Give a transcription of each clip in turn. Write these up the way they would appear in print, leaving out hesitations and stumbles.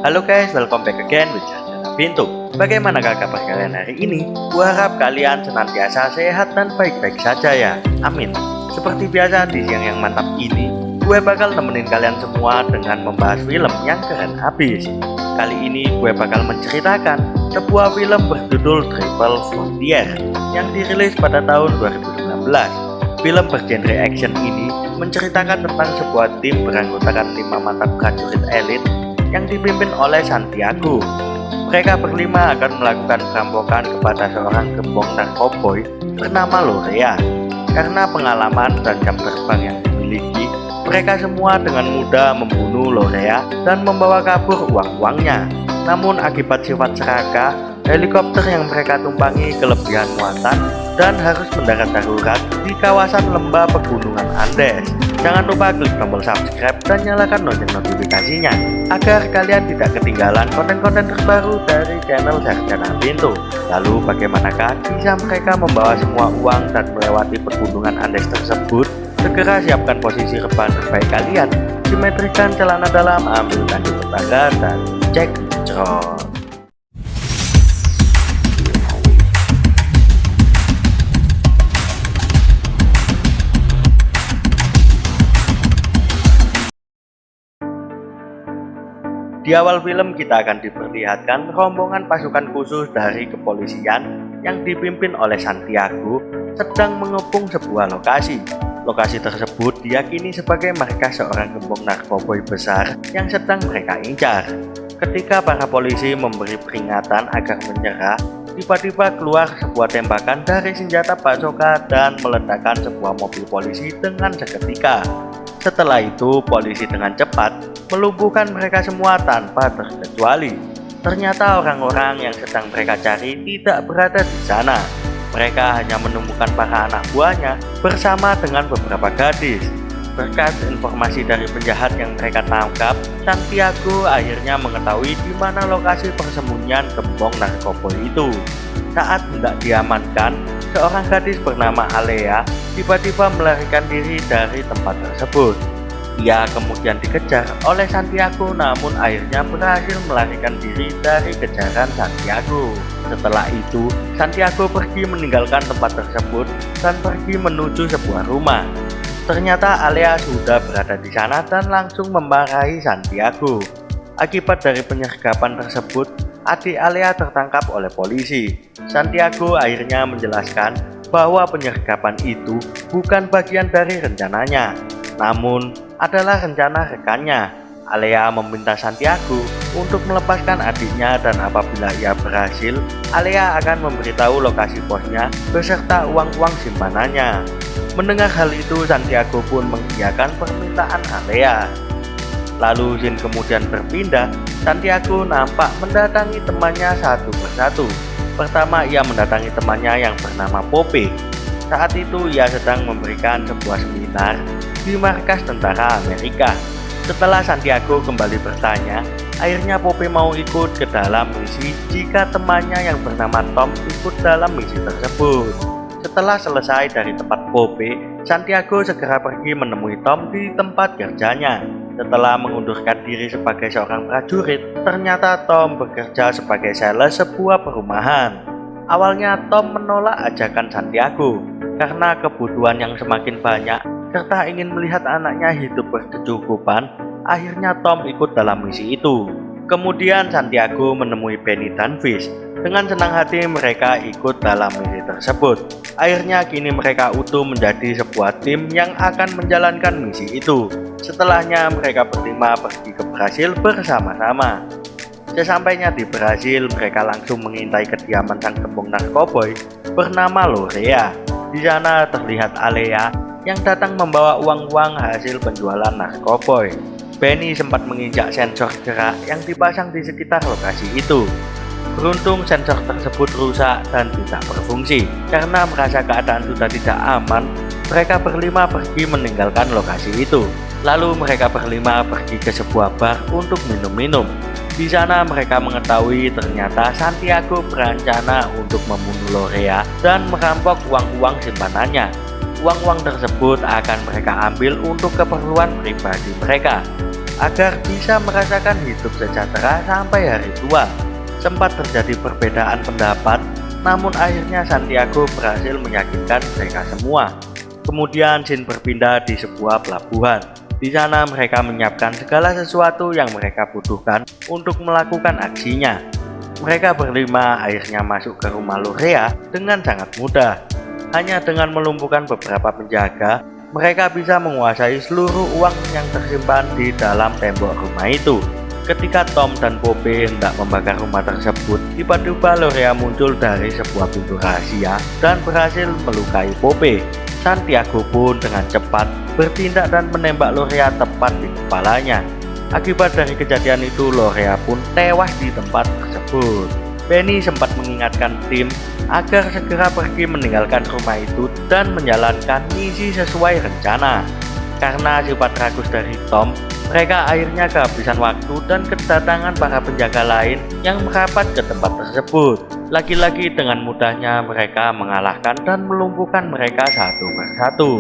Halo guys, welcome back again with Sarjana Pintu. Bagaimanakah kabar kalian hari ini? Kuharap kalian senantiasa sehat dan baik-baik saja ya. Amin. Seperti biasa di siang yang mantap ini, gue bakal nemenin kalian semua dengan membahas film yang keren habis. Kali ini gue bakal menceritakan sebuah film berjudul Triple Frontier yang dirilis pada tahun 2019. Film bergenre action ini menceritakan tentang sebuah tim beranggotakan 5 mantan prajurit elit yang dipimpin oleh Santiago. Mereka berlima akan melakukan perampokan kepada seorang gembong narkoboy bernama Lorea. Karena pengalaman dan jam terbang yang dimiliki, mereka semua dengan mudah membunuh Lorea dan membawa kabur uang-uangnya. Namun akibat sifat serakah, helikopter yang mereka tumpangi kelebihan muatan dan harus mendarat darurat di kawasan lembah pegunungan Andes. Jangan lupa klik tombol subscribe dan nyalakan lonceng notifikasinya agar kalian tidak ketinggalan konten-konten terbaru dari channel Sarjana Pintu. Lalu bagaimanakah bisa mereka membawa semua uang dan melewati pegunungan Andes tersebut? Segera siapkan posisi rebahan terbaik kalian, simetrikan celana dalam, ambil kancing tetangga dan cek cerot. Di awal film kita akan diperlihatkan rombongan pasukan khusus dari kepolisian yang dipimpin oleh Santiago sedang mengepung sebuah lokasi. Lokasi tersebut diyakini sebagai markas seorang gembong narkoboy besar yang sedang mereka incar. Ketika para polisi memberi peringatan agar menyerah, tiba-tiba keluar sebuah tembakan dari senjata bazooka dan meledakkan sebuah mobil polisi dengan seketika. Setelah itu, polisi dengan cepat melumpuhkan mereka semua tanpa terkecuali. Ternyata orang-orang yang sedang mereka cari tidak berada di sana. Mereka hanya menemukan para anak buahnya bersama dengan beberapa gadis. Berkat informasi dari penjahat yang mereka tangkap, Santiago akhirnya mengetahui di mana lokasi persembunyian gembong narkoboy itu. Saat hendak diamankan, seorang gadis bernama Alea tiba-tiba melarikan diri dari tempat tersebut. Ia kemudian dikejar oleh Santiago, namun akhirnya berhasil melarikan diri dari kejaran Santiago. Setelah itu, Santiago pergi meninggalkan tempat tersebut dan pergi menuju sebuah rumah. Ternyata Alea sudah berada di sana dan langsung memarahi Santiago. Akibat dari penyergapan tersebut, adik Alea tertangkap oleh polisi. Santiago akhirnya menjelaskan bahwa penyergapan itu bukan bagian dari rencananya, namun adalah rencana rekannya. Alea meminta Santiago untuk melepaskan adiknya dan apabila ia berhasil, Alea akan memberitahu lokasi bosnya beserta uang-uang simpanannya. Mendengar hal itu, Santiago pun mengiyakan permintaan Alea. Lalu scene kemudian berpindah. Santiago nampak mendatangi temannya satu persatu. Pertama, ia mendatangi temannya yang bernama Pope. Saat itu ia sedang memberikan sebuah seminar di markas tentara Amerika. Setelah Santiago kembali bertanya, akhirnya Pope mau ikut ke dalam misi jika temannya yang bernama Tom ikut dalam misi tersebut. Setelah selesai dari tempat Pope, Santiago segera pergi menemui Tom di tempat kerjanya. Setelah mengundurkan diri sebagai seorang prajurit, ternyata Tom bekerja sebagai sales sebuah perumahan. Awalnya Tom menolak ajakan Santiago karena kebutuhan yang semakin banyak serta ingin melihat anaknya hidup berkecukupan. Akhirnya Tom ikut dalam misi itu. Kemudian Santiago menemui Benny dan Fish. Dengan senang hati mereka ikut dalam misi tersebut. Akhirnya kini mereka utuh menjadi sebuah tim yang akan menjalankan misi itu. Setelahnya mereka berlima pergi ke Brasil bersama-sama. Sesampainya di Brasil, mereka langsung mengintai kediaman sang gembong narkoboy bernama Lorea. Di sana terlihat Alea yang datang membawa uang-uang hasil penjualan narkoboy. Benny sempat menginjak sensor gerak yang dipasang di sekitar lokasi itu. Beruntung sensor tersebut rusak dan tidak berfungsi. Karena merasa keadaan sudah tidak aman, mereka berlima pergi meninggalkan lokasi itu. Lalu mereka berlima pergi ke sebuah bar untuk minum-minum. Di sana mereka mengetahui ternyata Santiago berencana untuk membunuh Lorea dan merampok uang-uang simpanannya. Uang-uang tersebut akan mereka ambil untuk keperluan pribadi mereka. agar bisa merasakan hidup sejahtera sampai hari tua. Sempat terjadi perbedaan pendapat, namun akhirnya Santiago berhasil meyakinkan mereka semua. Kemudian Shin berpindah di sebuah pelabuhan. Di sana mereka menyiapkan segala sesuatu yang mereka butuhkan untuk melakukan aksinya. Mereka berlima akhirnya masuk ke rumah Lorea dengan sangat mudah. Hanya dengan melumpuhkan beberapa penjaga, mereka bisa menguasai seluruh uang yang tersimpan di dalam tembok rumah itu. Ketika Tom dan Pope hendak membakar rumah tersebut, tiba-tiba Lorea muncul dari sebuah pintu rahasia dan berhasil melukai Pope. Santiago pun dengan cepat bertindak dan menembak Lorea tepat di kepalanya. Akibat dari kejadian itu, Lorea pun tewas di tempat tersebut. Penny sempat mengingatkan tim agar segera pergi meninggalkan rumah itu dan menjalankan misi sesuai rencana. Karena sifat ragus dari Tom, mereka akhirnya kehabisan waktu dan kedatangan para penjaga lain yang merapat ke tempat tersebut. Lagi-lagi dengan mudahnya mereka mengalahkan dan melumpuhkan mereka satu persatu.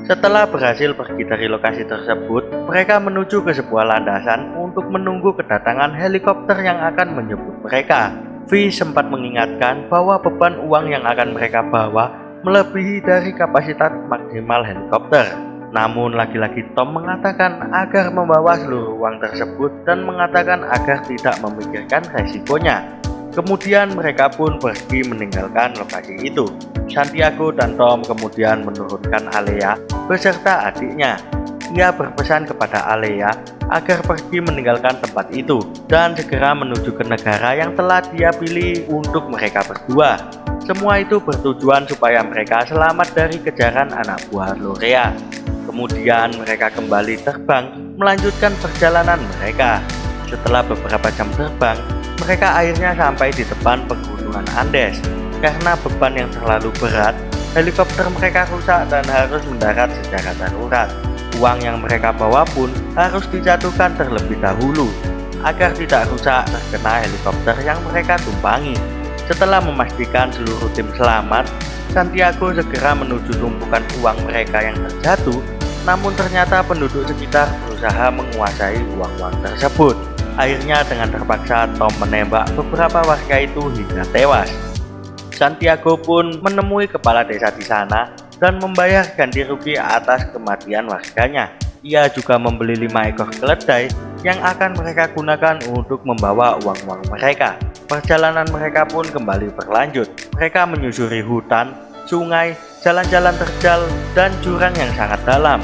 Setelah berhasil pergi dari lokasi tersebut, mereka menuju ke sebuah landasan untuk menunggu kedatangan helikopter yang akan menjemput mereka. V sempat mengingatkan bahwa beban uang yang akan mereka bawa melebihi dari kapasitas maksimal helikopter. Namun lagi-lagi Tom mengatakan agar membawa seluruh uang tersebut dan mengatakan agar tidak memikirkan resikonya. Kemudian mereka pun pergi meninggalkan lokasi itu. Santiago dan Tom kemudian menurunkan Alea beserta adiknya. Ia berpesan kepada Alea agar pergi meninggalkan tempat itu dan segera menuju ke negara yang telah dia pilih untuk mereka berdua. Semua itu bertujuan supaya mereka selamat dari kejaran anak buah Lorea. Kemudian mereka kembali terbang melanjutkan perjalanan mereka. Setelah beberapa jam terbang, mereka akhirnya sampai di depan pegunungan Andes. Karena beban yang terlalu berat, helikopter mereka rusak dan harus mendarat secara darurat. Uang yang mereka bawa pun harus dijatuhkan terlebih dahulu agar tidak rusak terkena helikopter yang mereka tumpangi. Setelah memastikan seluruh tim selamat, Santiago segera menuju tumpukan uang mereka yang terjatuh. Namun ternyata penduduk sekitar berusaha menguasai uang-uang tersebut. Akhirnya dengan terpaksa Tom menembak beberapa warga itu hingga tewas. Santiago pun menemui kepala desa di sana dan membayar ganti rugi atas kematian warganya. Ia juga membeli 5 ekor keledai yang akan mereka gunakan untuk membawa uang-uang mereka. Perjalanan mereka pun kembali berlanjut. Mereka menyusuri hutan, sungai, jalan-jalan terjal, dan jurang yang sangat dalam.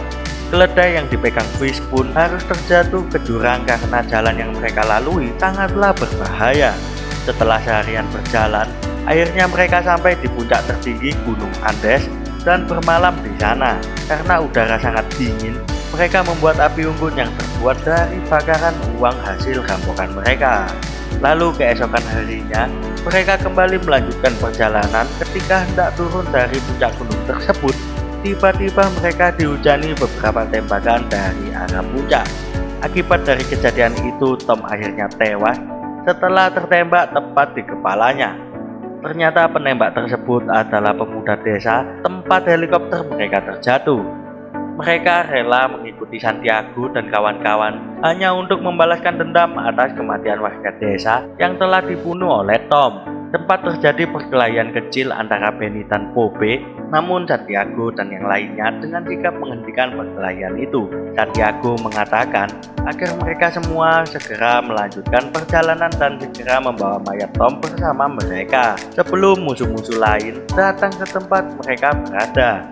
Keledai yang dipegang Fish pun harus terjatuh ke jurang karena jalan yang mereka lalui sangatlah berbahaya. Setelah seharian berjalan, akhirnya mereka sampai di puncak tertinggi Gunung Andes dan bermalam di sana. Karena udara sangat dingin, mereka membuat api unggun yang terbuat dari bakaran uang hasil rampokan mereka. Lalu keesokan harinya, mereka kembali melanjutkan perjalanan. Ketika hendak turun dari puncak gunung tersebut, tiba-tiba mereka dihujani beberapa tembakan dari arah puncak. Akibat dari kejadian itu, Tom akhirnya tewas setelah tertembak tepat di kepalanya. Ternyata penembak tersebut adalah pemuda desa tempat helikopter mereka terjatuh. Mereka rela mengikuti Santiago dan kawan-kawan hanya untuk membalaskan dendam atas kematian warga desa yang telah dibunuh oleh Tom. Tempat terjadi perkelahian kecil antara Penny dan Pope, namun Santiago dan yang lainnya dengan sikap menghentikan perkelahian itu. Santiago mengatakan agar mereka semua segera melanjutkan perjalanan dan segera membawa mayat Tom bersama mereka sebelum musuh-musuh lain datang ke tempat mereka berada.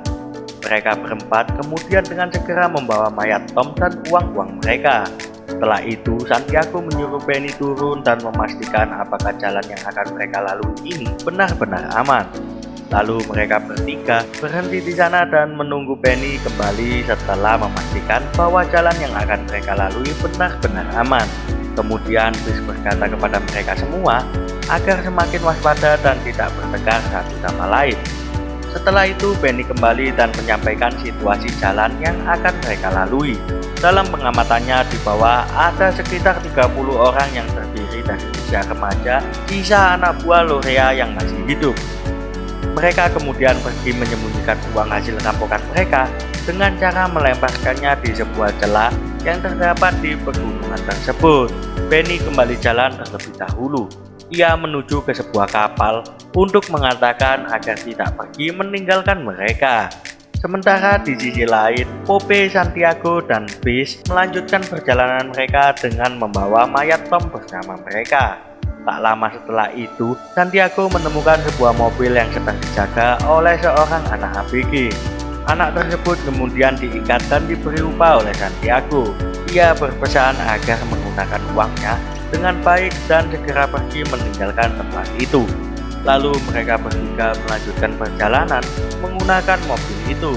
Mereka berempat kemudian dengan segera membawa mayat Tom dan uang-uang mereka. Setelah itu, Santiago menyuruh Penny turun dan memastikan apakah jalan yang akan mereka lalui ini benar-benar aman. Lalu mereka bertiga berhenti di sana dan menunggu Penny kembali setelah memastikan bahwa jalan yang akan mereka lalui benar-benar aman. Kemudian Fish berkata kepada mereka semua agar semakin waspada dan tidak bertengkar satu sama lain. Setelah itu Penny kembali dan menyampaikan situasi jalan yang akan mereka lalui. Dalam pengamatannya di bawah ada sekitar 30 orang yang terdiri dari usia remaja, sisa anak buah Lorea yang masih hidup. Mereka kemudian pergi menyembunyikan uang hasil rampokan mereka dengan cara melemparkannya di sebuah celah yang terdapat di pegunungan tersebut. Benny kembali jalan terlebih dahulu. Ia menuju ke sebuah kapal untuk mengatakan agar tidak pergi meninggalkan mereka. Sementara di sisi lain, Pope, Santiago, dan Fish melanjutkan perjalanan mereka dengan membawa mayat Tom bersama mereka. Tak lama setelah itu, Santiago menemukan sebuah mobil yang sedang dijaga oleh seorang anak ABG. Anak tersebut kemudian diikat dan diberi upah oleh Santiago. Ia berpesan agar menggunakan uangnya dengan baik dan segera pergi meninggalkan tempat itu. Lalu mereka bertiga melanjutkan perjalanan menggunakan mobil itu.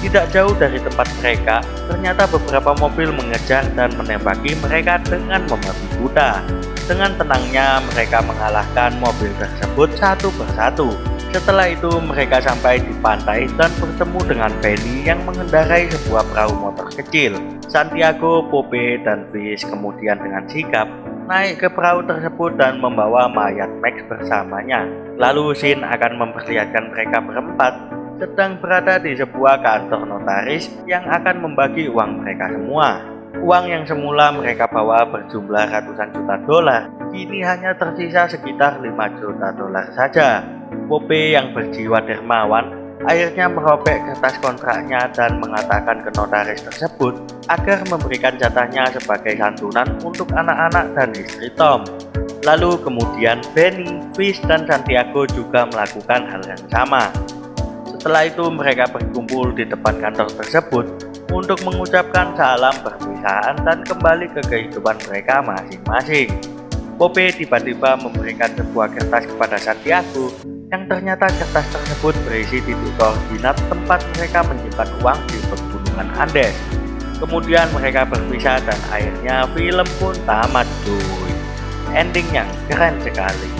Tidak jauh dari tempat mereka, ternyata beberapa mobil mengejar dan menembaki mereka dengan membabi buta. Dengan tenangnya mereka mengalahkan mobil tersebut satu persatu. Setelah itu mereka sampai di pantai dan bertemu dengan Benny yang mengendarai sebuah perahu motor kecil. Santiago, Pope, dan Fish kemudian dengan sigap naik ke perahu tersebut dan membawa mayat Max bersamanya. Lalu Shin akan memperlihatkan mereka berempat sedang berada di sebuah kantor notaris yang akan membagi uang mereka semua. Uang yang semula mereka bawa berjumlah ratusan juta dolar, kini hanya tersisa sekitar 5 juta dolar saja. Pope yang berjiwa dermawan akhirnya merobek kertas kontraknya dan mengatakan ke notaris tersebut agar memberikan jatahnya sebagai santunan untuk anak-anak dan istri Tom. Lalu kemudian Benny, Fish, dan Santiago juga melakukan hal yang sama. Setelah itu mereka berkumpul di depan kantor tersebut untuk mengucapkan salam perpisahan dan kembali ke kehidupan mereka masing-masing. Pope tiba-tiba memberikan sebuah kertas kepada Santiago yang ternyata kertas tersebut berisi titik koordinat tempat mereka menyimpan uang di pegunungan Andes. Kemudian mereka berpisah dan akhirnya film pun tamat cuy. Ending yang keren sekali.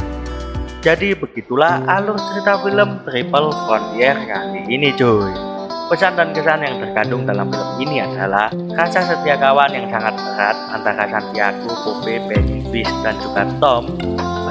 Jadi begitulah alur cerita film Triple Frontier kali ini cuy. Pesan dan kesan yang terkandung dalam film ini adalah rasa setia kawan yang sangat erat antara Santiago, Pope, Benny, Fish, dan juga Tom.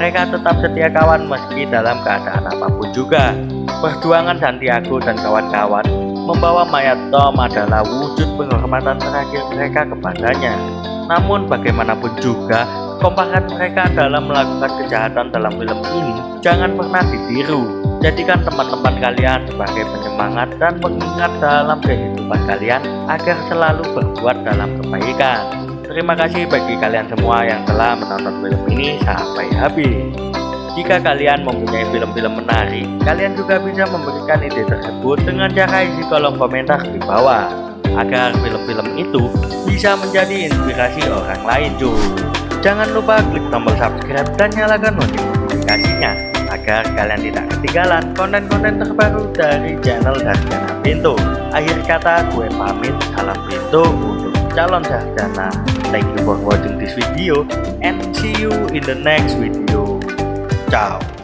Mereka tetap setia kawan meski dalam keadaan apapun juga. Perjuangan Santiago dan kawan-kawan membawa mayat Tom adalah wujud penghormatan terakhir mereka kepadanya. Namun bagaimanapun juga, kompakan mereka dalam melakukan kejahatan dalam film ini jangan pernah ditiru. Jadikan teman-teman kalian sebagai penyemangat dan pengingat dalam kehidupan kalian agar selalu berbuat dalam kebaikan. Terima kasih bagi kalian semua yang telah menonton film ini sampai habis. Jika kalian mempunyai film-film menarik, kalian juga bisa memberikan ide tersebut dengan cara isi kolom komentar di bawah, agar film-film itu bisa menjadi inspirasi orang lain cuy. Jangan lupa klik tombol subscribe dan nyalakan lonceng notifikasinya, agar kalian tidak ketinggalan konten-konten terbaru dari channel Sarjana Pintu. Akhir kata gue pamit, salam pintu untuk calon sarjana. Thank you for watching this video and see you in the next video. Ciao.